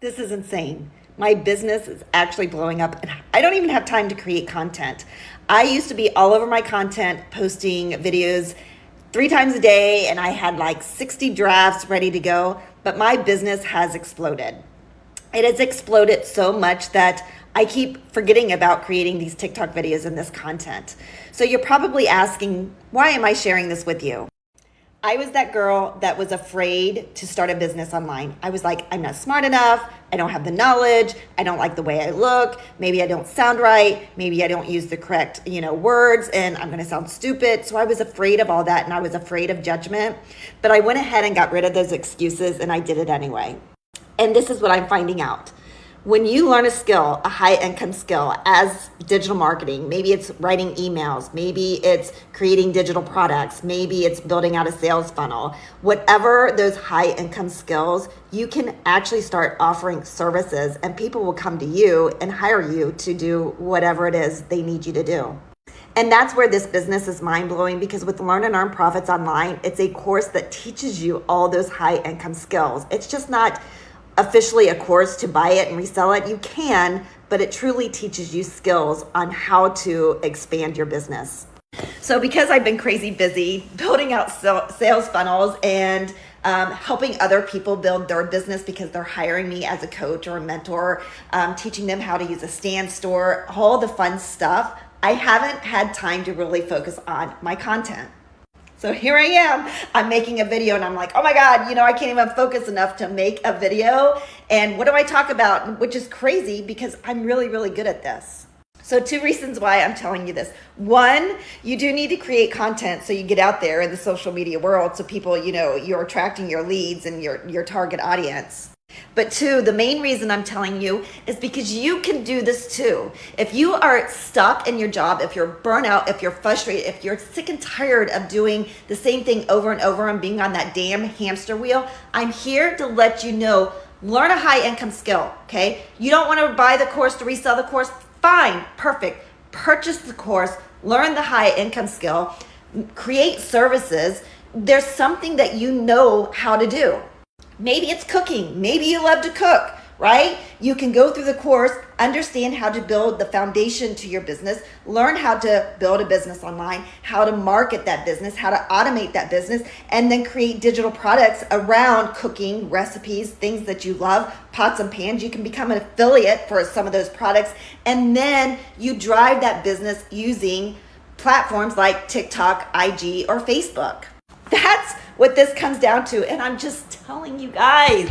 This is insane. My business is actually blowing up and I don't even have time to create content. I used to be all over my content, posting videos 3 times a day, and I had like 60 drafts ready to go, but my business has exploded. It has exploded so much that I keep forgetting about creating these TikTok videos and this content. So you're probably asking, why am I sharing this with you? I was that girl that was afraid to start a business online. I was like, I'm not smart enough. I don't have the knowledge. I don't like the way I look. Maybe I don't sound right. Maybe I don't use the correct, words, and I'm going to sound stupid. So I was afraid of all that, and I was afraid of judgment. But I went ahead and got rid of those excuses, and I did it anyway. And this is what I'm finding out. When you learn a skill, a high income skill as digital marketing, maybe it's writing emails, maybe it's creating digital products, maybe it's building out a sales funnel, whatever those high income skills, you can actually start offering services and people will come to you and hire you to do whatever it is they need you to do. And that's where this business is mind-blowing, because with Learn and Earn Profits Online, it's a course that teaches you all those high income skills. It's just not officially a course to buy it and resell it. You can, but it truly teaches you skills on how to expand your business. So because I've been crazy busy building out sales funnels and helping other people build their business because they're hiring me as a coach or a mentor, teaching them how to use a stand store, all the fun stuff, I haven't had time to really focus on my content. So here I am, I'm making a video and I'm like, oh my God, I can't even focus enough to make a video. And what do I talk about? Which is crazy because I'm really, really good at this. So 2 reasons why I'm telling you this. 1, you do need to create content so you get out there in the social media world so people, you're attracting your leads and your target audience. But 2, the main reason I'm telling you is because you can do this too. If you are stuck in your job, if you're burnt out, if you're frustrated, if you're sick and tired of doing the same thing over and over and being on that damn hamster wheel, I'm here to let you know, learn a high income skill, okay? You don't want to buy the course to resell the course? Fine, perfect. Purchase the course, learn the high income skill, create services. There's something that you know how to do. Maybe it's cooking. Maybe you love to cook, right? You can go through the course, understand how to build the foundation to your business, learn how to build a business online, how to market that business, how to automate that business, and then create digital products around cooking, recipes, things that you love, pots and pans. You can become an affiliate for some of those products, and then you drive that business using platforms like TikTok, IG, or Facebook. That's what this comes down to. And I'm just telling you guys,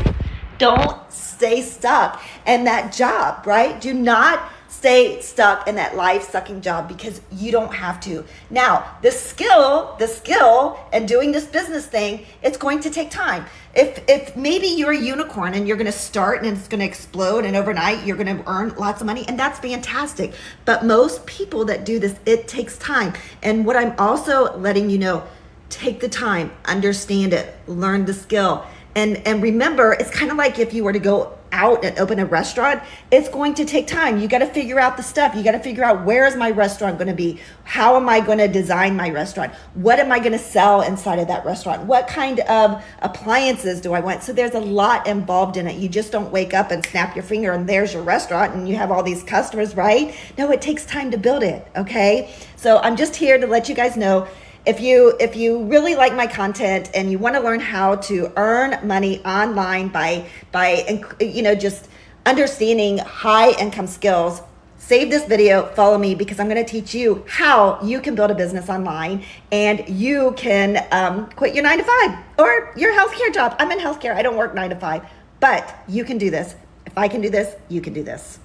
don't stay stuck in that job, right? Do not stay stuck in that life-sucking job because you don't have to. Now, the skill and doing this business thing, it's going to take time. If maybe you're a unicorn and you're going to start and it's going to explode and overnight you're going to earn lots of money, and that's fantastic. But most people that do this, it takes time. And what I'm also letting you know, take the time, understand it, learn the skill. And remember, it's kind of like if you were to go out and open a restaurant, it's going to take time. You got to figure out the stuff. You got to figure out, where is my restaurant going to be? How am I going to design my restaurant? What am I going to sell inside of that restaurant? What kind of appliances do I want? So there's a lot involved in it. You just don't wake up and snap your finger and there's your restaurant and you have all these customers, right? No, it takes time to build it, okay? So I'm just here to let you guys know, if you really like my content and you want to learn how to earn money online by just understanding high income skills, save this video, follow me, because I'm going to teach you how you can build a business online and you can quit your 9-to-5 or your healthcare job. I'm in healthcare. I don't work 9 to 5, but you can do this. If I can do this, you can do this.